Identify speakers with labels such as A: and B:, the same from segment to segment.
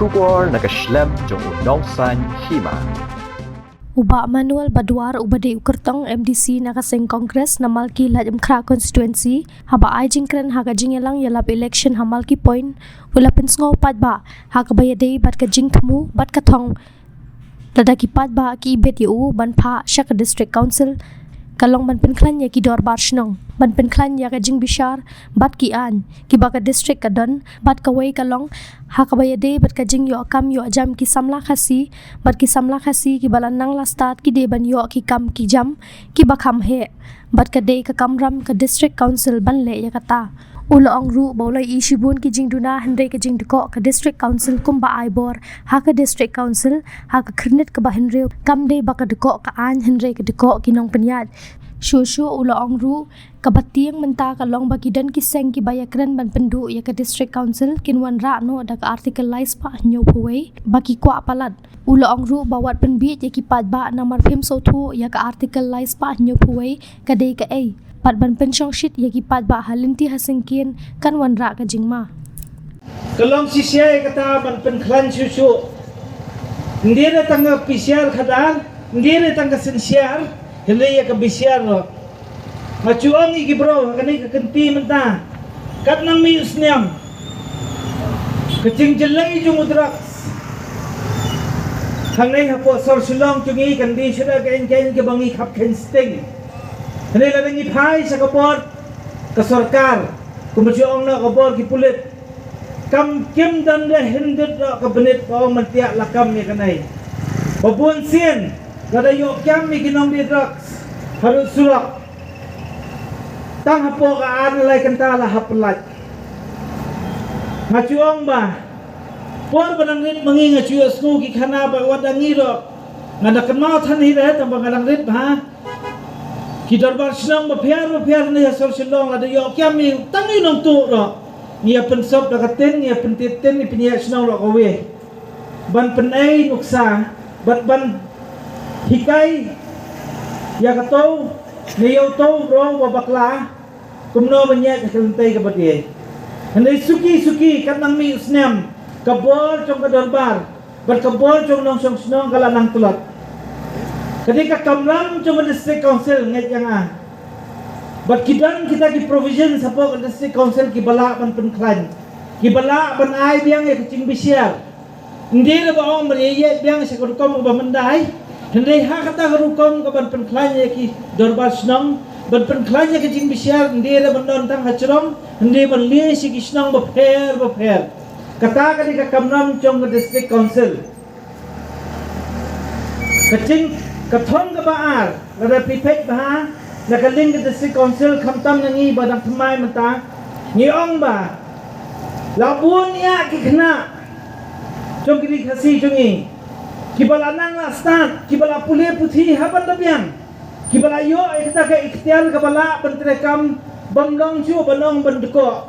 A: Shubor nakaslem jong unongsan hima.
B: Uba Manuel Badwar ubade ukertong MDC nakaseng Kongres na Malki Lajamkra constituency haba ay jingkren haga jingelang yalap election ha Malki point wala pensngo padba haga bayade bat ka jingtmu bat ka thong ladaki padba ki ibet yu banpha shak district council kalong ban penklan ya ki dor barshnong ban penklan ya ka jing bishar bat ki an ki baka district kadon bat ka wei kalong haka bayade bat ka jing yo kam yo jam ki samla khasi bat ki samla khasi ki balanang la start ki de ban yo ki kam ki jam ki bakham he bat ka de ka kamram ka district council ban le ya kata ulo ong ru bolai ishibun ki jing duna hande ka jing deko ka district council kumba aibor haka district council haka khirnet ka bahenre kam de baka deko ka an hendre ka deko ki nong penyat Shushu ulo ong ru kabatiang menta ka long bagidan ki seng ki bayakran ban pendu ya ka district council kinwan ra no da ka article lais pa nyo puwe baki kwa palat ulo ong ru bawat penbi ya ki padba na marphim so thu ya ka article lais pa nyo puwe ka de ka ei pat ban penshong shit ya ki padba halinti hasengkin kan wan ra ka jingma
C: kalong sisya kata ban penklan shushu ndira tanga pisial khadal ndira tanga sensial Helaya ka bisyar ro. Machuang iki bro, kanay ka kanti menta. Kat nang miyus niyam. Kacing jelay yung drugs. Hangnay hapo sor sulong chungi kandi syura kain ka bangi kap kensting. Kanay ladang iphay sa kapor ka sorkar. Kumachuang na kapor ki pulit. Kam kim dan da hindut ra ka benit pa mantiak lakam ni kanay. Babun sin Gada yok kiam mi kinong di drugs harus surak tang hapo ka analay kantala hapelat ngacuong ba por banang rit mangi ngacuyo snu ki khana ba wadang iro ngada kenal than hira tang bangang rit ba ki darbar sinong ba phiar ni asor silong ada yok kiam mi tangi nong tu ro nia pensop da katen nia pentiten ni pinya sinong ro kawe ban penai nuksa ban Hikai ya katau niyaw tau bro babakla kumno banyak kelentay ka bati handay suki kat nang mi usnem kabol chong kadorbar bar kabol chong nong song snong kala nang tulat kadi ka kamram chong district council nget yang bat kidan kita ki provision sa po district council ki bala ban penklan ki bala ban ai biang ya kucing bisyar hindi na ba ong mariye biang sa kurkom ba manday Hendai ha kata harukom ka ban penklanya ki dorbar snong ban penklanya ki jing bisyar ndai la ban don tang hachrom ndai ban le si ki snong ba pher kata ka di ka kamram chong ka district council kaching kathong ka baar la pipet ba na ka ling ka district council khamtam nangi ba dang thamai mata ni ong ba labun ya ki khna chong ki khasi chongi Kibala nang la start, kibala pule puthi haban labiang. Kibala yo kita ke ikhtiar kibala bentrekam banglong chu banong bendeko.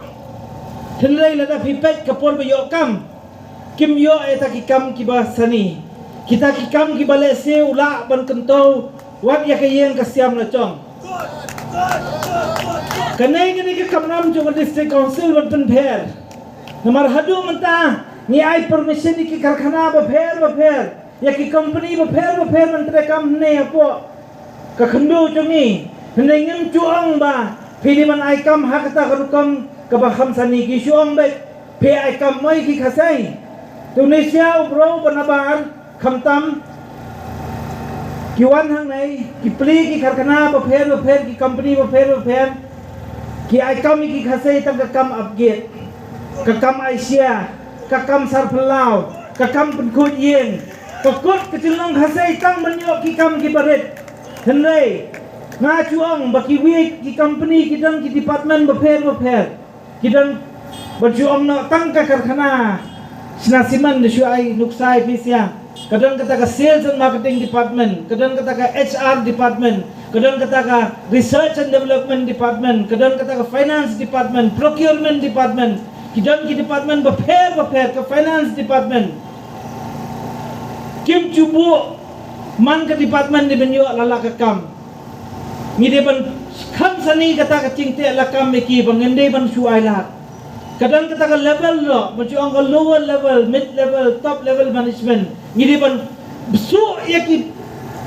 C: Thenlei la da pipet kapor be yo kam. Kim yo eta ki kam kiba sani. Kita ki kam kibale se ula ban kento wat ya ke yeng ka siam la chong. Kanai ni ke kamram chu district council ban pen pher. Namar hadu menta ni ai permission ki karkhana ba pher. Ya ki company ba pher mantre kam ne apo ka khandu chungi hnei ngam chuang ba phili man ai kam hakata karukam ka ba kham sani ki chuang ba phe ai kam mai ki khasai Tunisia bro banabar khamtam ki wan hang nei ki pli ki karkhana ba pher ki company ba pher ki ai kam ki khasai tam ka kam upgrade ka kam Asia ka kam sarplau ka kam penkut yen Pekut kecilong khasai tang banyok ki kam ki baret. Hendai nga chuang baki wi ki company kidang ki department ba pher. Kidang bajuang na tang ka karkhana. Sinasiman de shuai nuksai pisya. Kadang kata ka sales and marketing department, kadang kata ka HR department, kadang kata ka research and development department, kadang kata ka finance department, procurement department. Kidang ki department ba pher ka finance department. Kim cubu man ke department di benyo lala ke kam. Ni de ban kham sani kata ka cingte la kam meki bangende ban suai la. Kadang kita ke level lo, macam ke lower level, mid level, top level management. Ini ban besok ya ki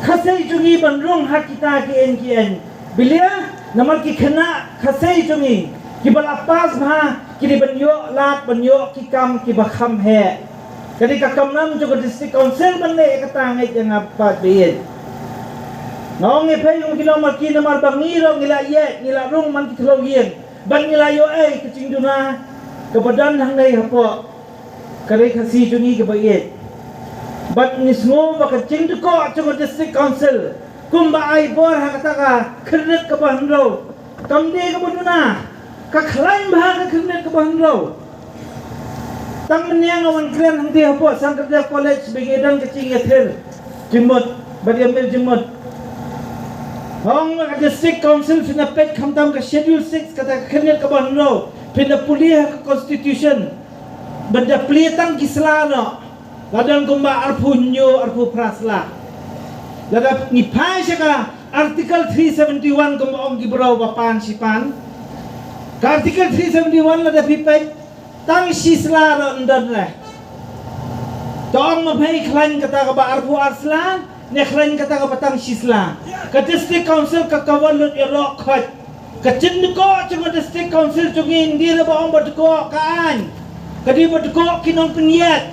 C: khasai jungi ban rong hak kita KN. Bila namar ki kena khasai jungi, ki balapas bha, ki di ban yo lat ban yo ki kam ki bakham he. Kadi ka kam nam juga district council ban le kata ngai yang apa bein. Nong e pay yung kilomar ki namar bangiro ngila ye, ngila rong man ki thlo yen. Ban ngila yo kecing duna kebadan hang nei hapo kare khasi jungi ke bayet bat nismo ba kecing tu ko chung district council kumba ai bor ha kata ka khnet ke bahro kamde ke boduna ka khlain ba ka khnet ke bahro tang menyang awan kren hang dia hapo sang kerja college begedan kecing ether jimot badiamil jimot hong district council sina pet khamtam ka schedule 6 kata khnet ke bahro pindah pulih ke constitution benda pelitang kisla no ladang kumba arpunyo arpu prasla ladang ngipai saka article 371 kumba ong gibrau bapan sipan ka article 371 ladang pipai tang sisla ro ndon le tong mapai klan kata ka ba arpu arsla ne klan kata ka batang sisla ka district council ka kawalut irok khot kecil ko cuma district council cungin dia le baong berko kaan kadi berko kinong penyat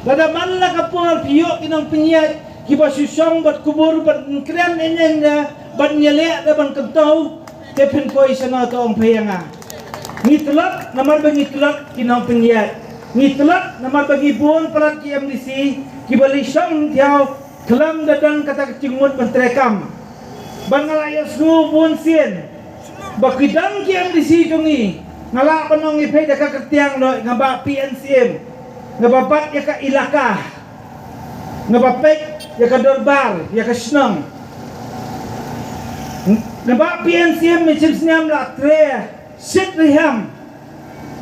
C: lada manla kapol piyo kinong penyat kiba susong bat kubur bat kren eneng da bat nyele da ban kentau tepen poi sana to ong payanga ngitlak namar bagi tlak kinong penyat ngitlak namar bagi bon pelat ki MDC kiba lisong tiao kelam dadang kata kecingmut mentrekam ban ngalaya snu bon sien bakidang ki MDC jungi ngala panong ipay da ka ketiang do ngaba PNCM ngabapat ya ka ilaka ngabapek ya ka dorbar ya ka snang ngaba PNCM macam senyam la tre sit riham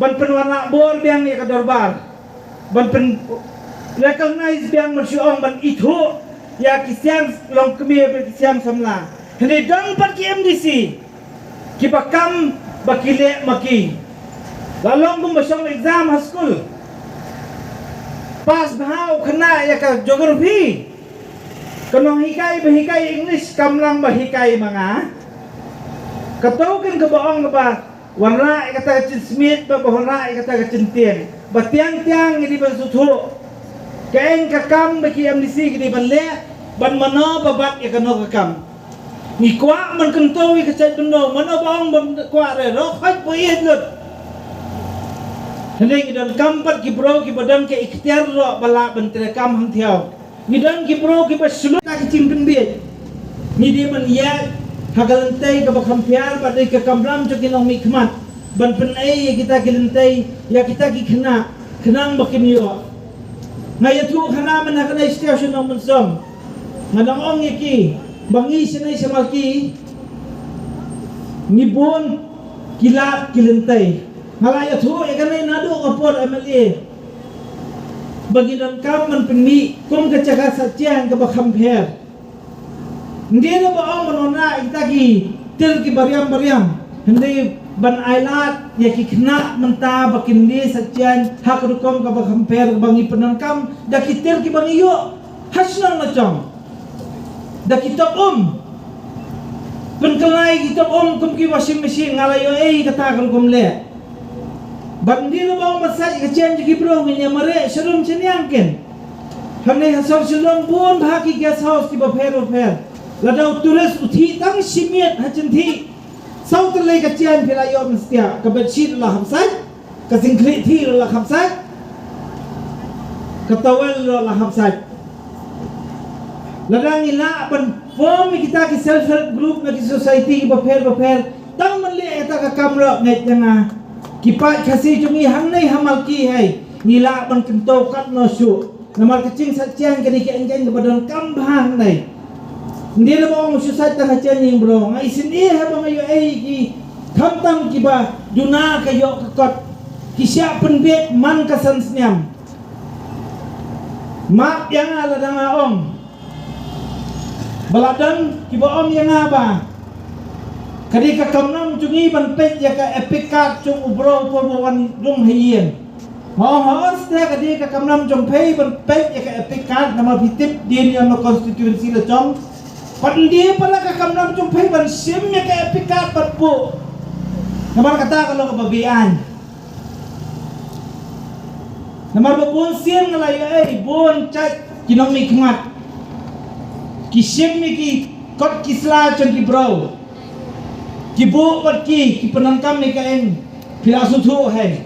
C: ban penwarna bor biang ya ka dorbar ban pen recognize biang mersyong ban itu ya kisiang long kemir kisiang samla hindi dang pat ki MDC kibakam bakile maki lalong bumasong exam high school pas bahau kena ya ka geography kanong hikay bahikai English kamlang bahikai mga katawkin ka baong ba warna kata kacin smith ba bahona kata kacin tien batiang-tiang ini ban suthu kain kakam baki MDC gidi ban le ban mano babat ya kano kakam ni kwa man kentau ke cai bendo mana bang kwa re ro khaj poiet lut hene dan kampat ki bro ki badam ke ikhtiar ro bala bentre kam hang thiau ni dan ki bro ki basulu ta ki chimpin be ni dia man ya hagalantai ke bakam piar badai ke kamram jo kinong mikmat ban penai kita kilentai ya kita ki kena kenang bakin yo ngayatu khana man hakana station ng munsom ngadang ong iki bangi sinay sa malki ngibon kilat kilentay malaya tu kanay nado kapor MLA bagi dan kaman penmi kum kecaka sacian ke bakamper hindi na ba ang manona itagi til ki bariam hindi ban ailat ya ki kena menta bakindi sacian hak rukom ke bakamper bangi penangkam dakitil ki bangi yo hasnang macam da kita penkelai kita kum ki washing machine ngalayo kata kum le bandi lo bang masaj kecian ji bro nya mare serum chenyangken hamne hasor selong bon bhaki guest house ki bapher ladau tulis uthi tang simiet hachin thi sau terlai kecian philayo mstia ka bedsheet la hamsaj ka singkri thi la hamsaj ka towel la hamsaj ladang ila pan form kita ki self help group na ki society ki bapher tang man le eta ka kamra ngai janga ki pa khasi jungi hang nei hamal ki hai nila pan kento kat no su namal kecing sacian kani ki engken badan kam bhang nei ndi le bong society ta hacian ning bro ngai sini ha bang ayo ki khamtam ki ba juna ka yo ka kot ki sia pen bet man ka san snyam mak yang ala danga ong baladan kiba om yang apa kadi ka kamnam jungi ban pet ya ka epikat chung ubro purwan rum hayen mau haus te kadi ka kamnam jong pei ban pet ya ka epikat nama bitip din yang konstitusi le jong pandi pala ka kamnam jong pei ban sim ya ka epikat pat bu nama kata kalau kebabian nama babun sim ngalai bon chat kinong mi khmat ki sim mi ki kot kisla chung ki bro ki bu bat ki penangkam ni kain pila sutu hai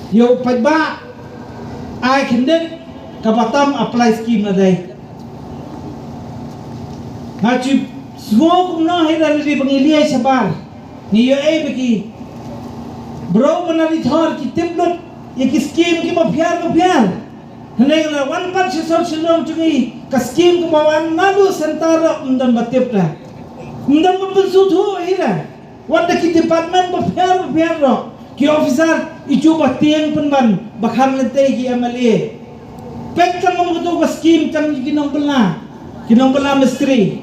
C: yo pajba ai kenden kabatam apply scheme na dai ngaji semua kumno hai dari pengiliai sabar ni yo bagi bro menari thor ki timlut ye ki scheme ki mafiar heneng na wan pat sesol selong jungi ka scheme ko bawan nadu sentara undan batip la undan berbensutu ira wanda ki department berbiar ro ki officer icu batiang penban bakhan lentai ki MLA pek kan membutuh ka scheme kan kinong bela misteri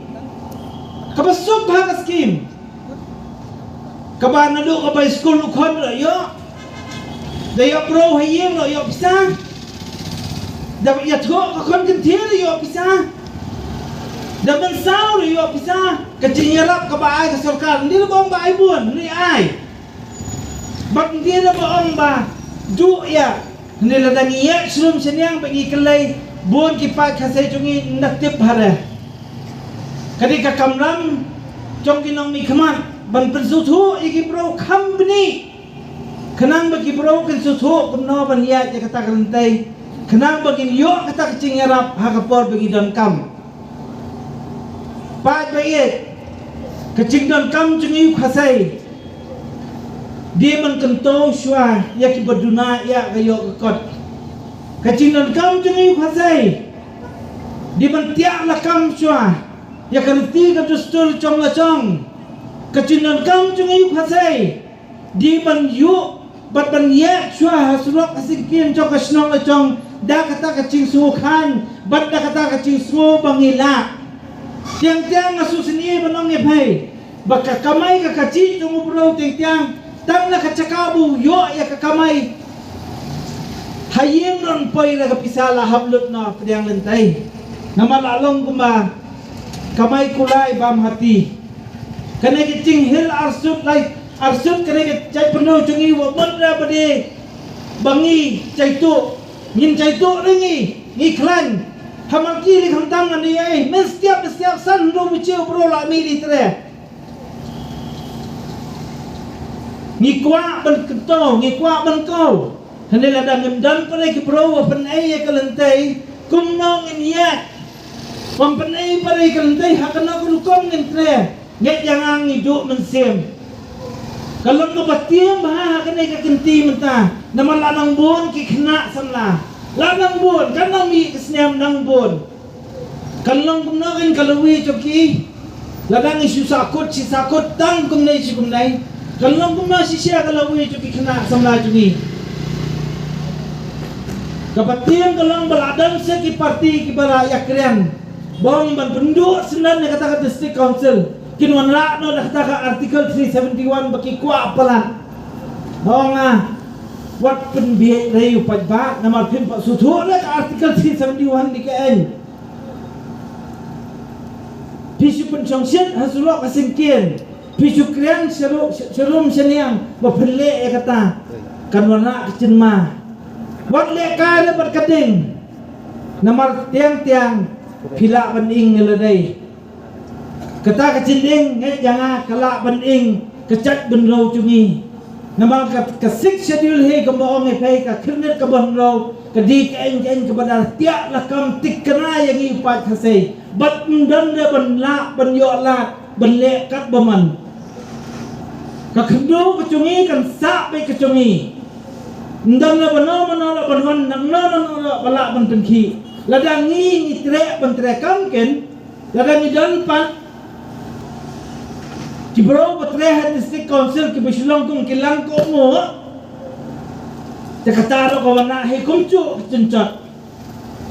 C: kabasuk bah ka scheme kaban nadu ka ba school ukhon ro yo dayo pro hayeng ro yo bisa dapat ya thok ka kon kentir yo bisa dapat sao yo bisa kecingerap ke baai ke sarkar ni bong baai buan ni ai bak dia na bong ba du ya ni ladang iya slum senyang bagi kelai buan ki pa khasai chungi naktip hara kadi ka kamram chong kinong mi khaman ban pensutu iki bro company kenang bagi bro kan sutu kumno ban ya kata kelentai kenang bagi yo kata kecingerap ha kapor bagi dan kam Pak baik, kecing dan kam cengi khasai. Dia mengkentau syua ya ki berduna ya kayo kekot. Kecing dan kam cengi khasai. Dia mentiak la kam syua ya kerti ka dustur chong la chong. Kecing dan kam cengi khasai. Dia ban yu bat ban ya syua hasulok asikin chong ka snong la chong. Da kata kecing sukan, bat da kata kecing su bangila. Tiang-tiang ngasu seni benong ye pai baka kamai ka kaci tungu bro tiang tang na kacakabu yo ya ka kamai hayeng ron poi ra ka pisala hablut na pedang lentai nama lalong kumba kamai kulai bam hati kene kicing hil arsut kene ke cai penuh cungi wa benda bade bangi cai tu ngin cai tu ringi ngiklan hamal kiri khantam ngani ai men setiap san ro buceu bro la mi di tre ni kwa ban kento ni kwa ban kau hanela dan ngem pare ki bro pen ai ka lentai kum no ngin ya pam pen ai pare ka lentai hakana ku kom ngin tre nget jangang hidup mensem kalau no batiam bah hakana ka kenti menta nama lanang bon ki khna samla lanang bon kanang mi kesniam nang bon kalong kumnakin kalawi choki ladang isu sakut si sakut tang kumnai si kumnai kalong kumna si siya kalawi choki kena samla choki kapatian kalong baladang se ki parti ki baraya keren bong ban penduk senan ne kata district council kinwan la no dah kata artikel 371 baki kwa apalan bong wat penbiak rayu pajba nama pin pak sutu le artikel 371 di KN pisu pensiongsian hasulok kasingkian pisu krian serum seniang bapele kata kan warna kecenma wat le ka le berkading nama tiang pila banding ngeledai kata kecinding ngai jangan kelak banding kecat benrau cungi nama kasik schedule he kembaong he ka kernet ka bonro ka di ka kepada tiak la kam tikna yang ipat khasai bat dan de ban la ban yo la ban le kat baman ka khndo ka cungi kan sa pe ka cungi ndang la bano la ban nang no bala ban tengki ladang ni tre ban tre kam ken ladang ni dan pat Kibro Patrehat District Council kibisulong kung kilang ko mo Takataro ko wana he kumcho kitunchot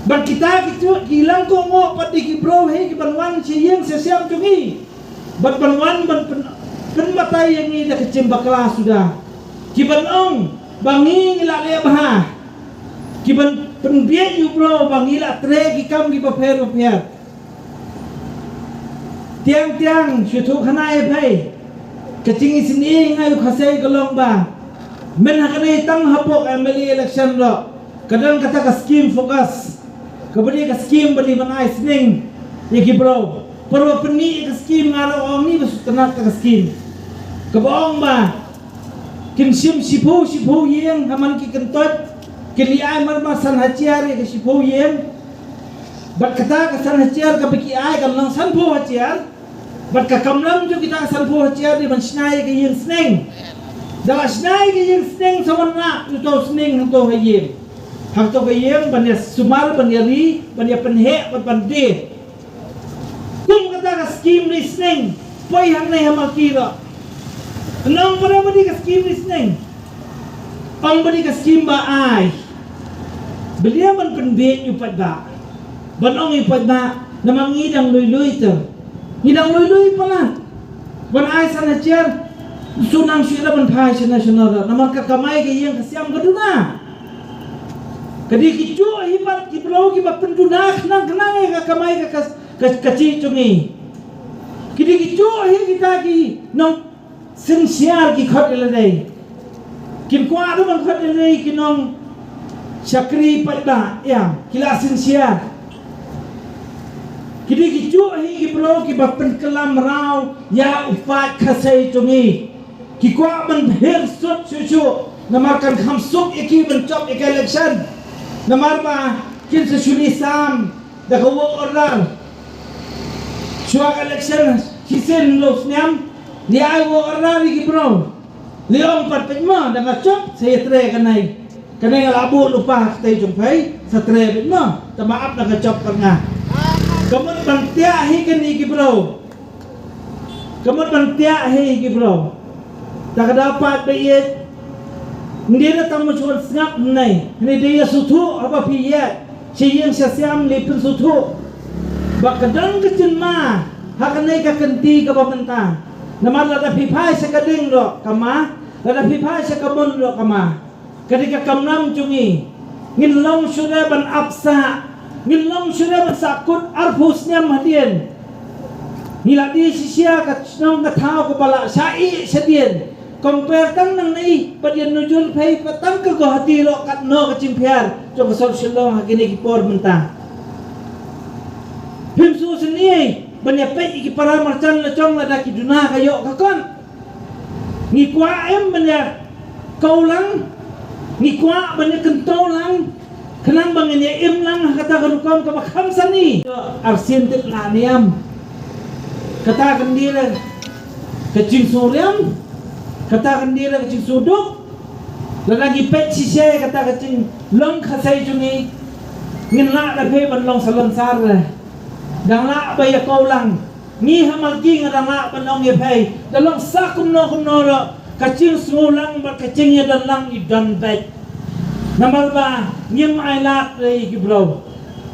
C: Ban kita kilang ko mo pati kibro he kibanwan siyeng siyam chungi Bat banwan ban Penmatai yang ini dah kecim bakla sudah. Kiban ong bangi ngila le bah. Kiban penbiet you bro bangi la tre kikam ki paper. Tiang syutu khanai bhai. Kecing isini ngai khasai golong ba. Men hakanai tang hapok MLA election ro. Kadang kata ka scheme fokus. Kemudian ka scheme beli mangai sning. Yaki bro. Perlu peni ka scheme ngaro ong ni bus tenak ka scheme. Kebong ba. Kin sim sipu yeng haman ki kentot. Kili ai marmasan haciar ke sipu yeng. Bat kata ka san haciar ka biki ai kan lang san pu haciar. Bat ka kamlam jo kita san pu haciar di man snai ke yeng sning. Dalam snai ke yeng sning sawana tu sning hanto hayem. Hanto ke yeng banya sumar banya ri banya penhe bat bande. Kum kata ka scheme ni sning. Poi hang nai hamal kira. Nang pada badi ka scheme ni sning. Ang badi ka scheme ba ai. Belia man penbet yu pat ba. Ban ong yu pat ba namang ngidang lui tu. Ngidang lui pala. Ban ai sana cer sunang syira ban phai nasional namar ka kamai ke yang kasiam kaduna. Kadi kicu hibat ki bro ki ba penduna kenang ka kamai ka kecil cungi. Kidi kicu kita ki nong sincere ki khot elai. Kin kwa tu man khot elai ki nong syakri pada ya kila sincere. Kidi kicu ki bro ki ba penkelam rau ya upat khasai cungi. Ki kwa man bher sut cucu namarkan khamsuk iki bencop iki election. Namar ba kin sesuli sam da ko order. Suak election kisin los niam dia ai wo order iki bro. Leong pat pejma da ngacop saya tre kanai. Kanai ngalabu lupa tei jumpai satre pejma. Ta maaf da ngacop kanga. Kamut bantia hi kan iki bro. Kamut bantia hi iki bro. Tak dapat bayar. Dia nak tamu cuma sengap nai. Ini dia sutu apa piyat. Ciyeng siam lepin sutu. Bakadang kecil ma. Hakanai ka kenti ka pamenta. Namar lada pipai sekading lo kama. Lada pipai sekabun lo kama. Ketika kamnam cungi. Ngilong sudah ban apsa. Ngilong sudah ban sakut arpusnya mahdian. Ngiladi sisia kat nong katau kepala syai sedien. Compare tang nang nai padian nujul pay patang ke hati lo kat no kecimpiar jong sol silong hakini ki por mentah himsu seni banya pe iki para marcan lecong lada ki duna kayo kakon ngi kwa em banya kaulang ngi kwa banya kentolang kenang bangnya em lang kata kanukom ka makham sani arsin tit la niam kata kendira kecing suriam kata kendira kecing suduk lagi pet sisya kata kecing long khasai cungi ngin la da pe ban long salon sar dang la ba ya kaulang ni hamal ki ngadang la ban long ye pe da long sakum no ro kecing sulang ba kecing ya dan lang idan bet namal ba ngim ai la re ki bro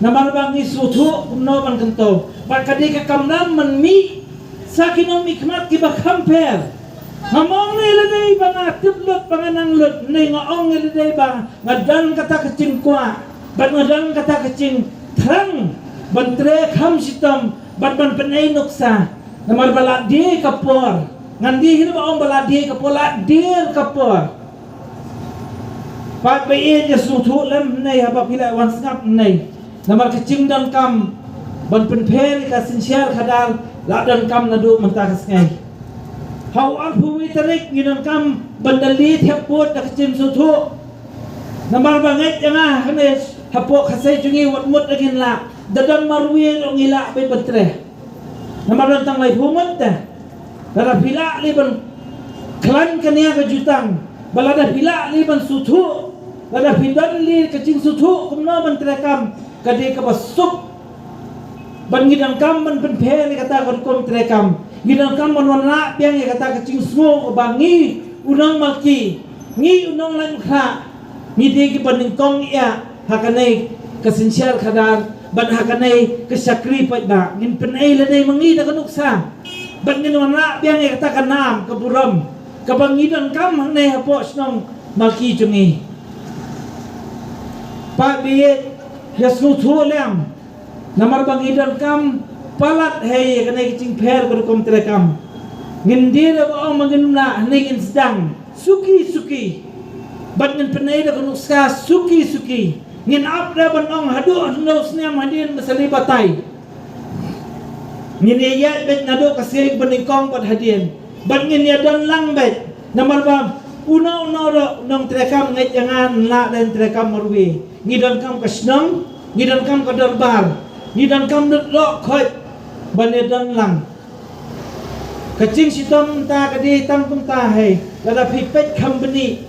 C: namal ba ngi sutu no ban kento ba kadi ka kamnam man mi sakinom mikmat ki ba kamper Hamong ni ladai bang tiblot panganang lut ni ngaong ni ladai bang ngadan kata kecing kwa ban ngadan kata kecing terang ban tre kham sitam ban penai nuksa namar baladi kapor ngandi hir ba ong baladi kapor la dir kapor pat bae je sutu lem nei haba pila wan ngap nei namar kecing dan kam ban penper ka sinsial khadal la dan kam nadu mentah ngai Hau alpu witarik nginan kam bandali thiapot da kecim sutu namar banget janga kene hapok khasai cungi wat mut agin la dadam marwi ong ila be batre namar tang lai phumut ta dara pila li ban klan kania ka jutang balada pila li ban sutu lada pindan li kecing sutu kumna ban trekam kade ka basuk ban ngidang kam ban penphe li kata kon trekam Gidang kam manwana piang ya kata kecing semua bangi unang maki ngi unang lain kha ngi degi banding kong ya hakanai kesensial kadar ban hakanai kesakri pada ngin penai ladai mangi da kanuksa Bangin wana biang kata kanam keburam kebangidan kam hang ne hapo snong maki jungi Pak biye yasnu thulam namar bangidan kam palat hei kena kicing per kerukum terekam ngindir ba ong manginna ningin sedang suki bangin penai da kunuska suki ngin apra ban ong hadu no sniam hadin masali batai ngin ya bet nado kasih beningkong bat hadin bangin ya don lang bet namar ba una ro nong terekam ngai jangan la dan terekam marwi ngidon kam kasnong ngidon kam ka darbar ngidon kam lo khoi bane don lang kacing sitom ta kadi tam kum ta hai lada pipet company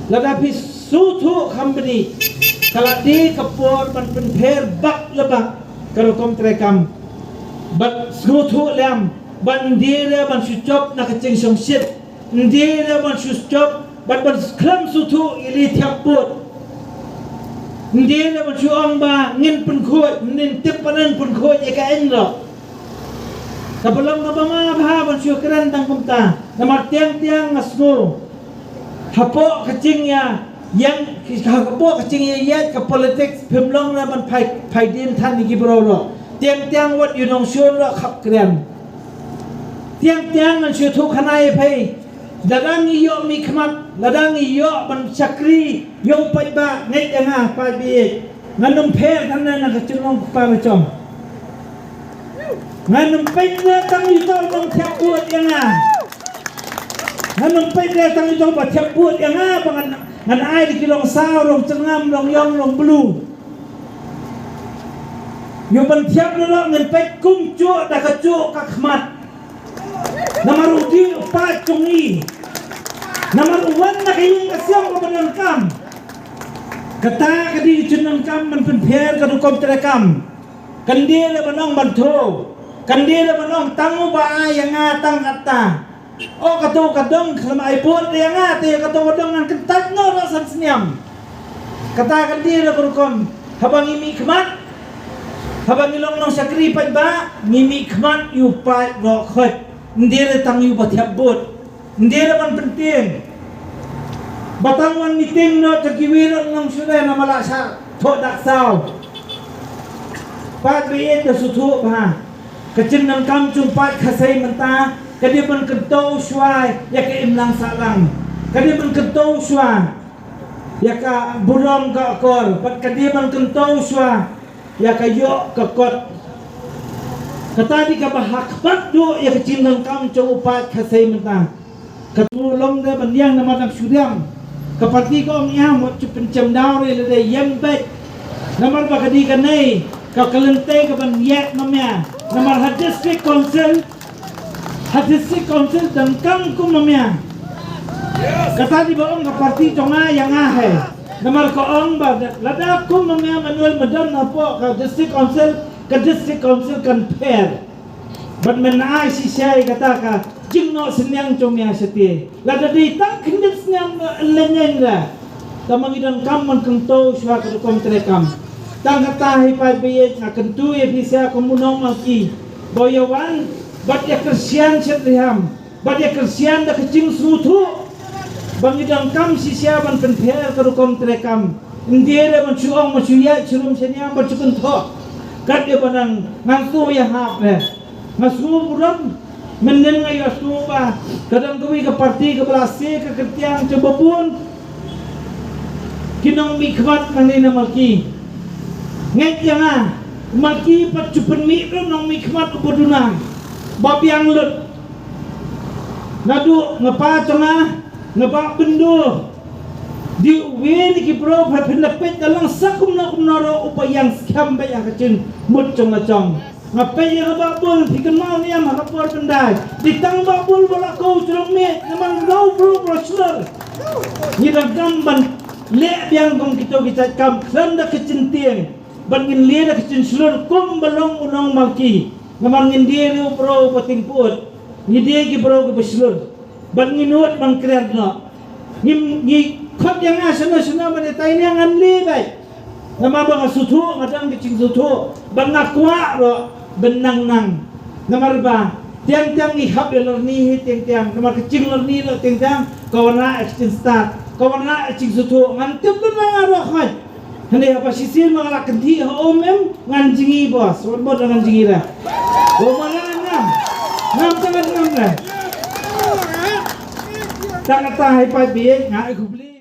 C: lada pi sutu company kala di kapor ban pen pher bak lebak karo kom terekam bat sutu lam ban dire ban sucop na kacing songsit dire ban sucop ban skram sutu ili tiaput dire ban suong ba ngin pen khoi nin tip panen pen khoi eka enro kabelam ngabama bha ban syukran tang kumta namar tiang ngasnu hapo kacingnya yang hapo kacingnya yat ke politik pemlong na ban pai din than ni bro lo tiang wat yunong syun lo khap kren tiang man syu thu khanai pai ladang iyo mi khmat ladang iyo ban chakri yo pai ba ngai nga pai bi nganum pher than na kacingong pa ma chom nganum pede tang ito bang tiap buat yang nganum pede tang ito ba tiap buat yang ngan ai di kilong sao rong cengam rong yong rong blu yo ban tiap lo ngan ped kum cu da ka cu ka khmat namarudi pa chungi namaruwan na kayong kasyong ko banon kam kata kadi chunang kam man pen pher ka kom terekam kandire banong bantho kandira manong tangu ba yang tang kata o kato kadong klamai put yang te kato kadong ngan kentat no rasan seniam kata kandira kurkom habang imi khmat habang ilong nong sakri pai ba ngimi khmat yu pai ro khot ndira tang yu bathiap but ndira man penting batang wan meeting no takiwiro nong sudah na malasa tho dak sao pat bi to sutu ba kecil nang kam cumpat kasai menta kadi ban kentau swai ya ke imlang salang kadi ban kentau swai ya ka burong ka kor pat kadi ban kentau swai ya ka yo ka kot kata di ka bahak pat do ya kecil nang kam cumpat kasai menta katulong de ban yang nama nak sudam kapati ko ang ya mo pencem daw re le yem bet namar ba kadi kanai ka kalente ka ban yak mamya namar district council dan kang kumamya kata di baong ka parti tonga yang ahe namar ko ong ba lada kumamya manuel madam na po ka district council kan pair but menai si siya kata ka jingno senyang chomya seti lada di tak kindis nyang lenyeng ra tamangidon kam man kang to swa ka kom terekam tang kata hi pai biye na kentu ye bisa komunong maki boyawan bat ya kersian setriham bat ya kersian da kecing sutu bangidang kam sisya ban penper karukom terekam indire ban chuong ma chuya churum senya ban chukun tho kat ya banang ngasu ya hap ngasu buram menen ngai asu ba kadang kami ke parti ke belase ke ketiang coba pun kinong mikmat manina maki ngai yang maki pat cupen mi nong mikmat ubodunang babiang lut nadu ngapa cenga ngapa bendo di wen ki pro pa penlepet dalang sakum na kumnaro upayang skam ba yang kecin mut cenga cong ngapai yang babul pikan mau ni am rapor pendai ditang babul bola kau curang me memang low pro brosler ni gamban le biang kong kita kam klam da kecin tiang bangin le da kecin slur kum balong unong maki ngamangin dia pro pating put ni dia ki pro ke beslur bangin ut bang krerno ni khot yang asana ba tai ni ngan le bai nama bang sutu ngadang kecing sutu bang akwa ro benang nang namarba tiang-tiang ihap lerni tiang-tiang nama kecil lerni lo tiang-tiang kawana action start kawana action sutu ngantip lu nangaro khai hande apa sisir mangala kenti omem nganjingi bos bod nganjingi dah mana ngam tangan ngam dah tangan tahai pai biye ngai kubli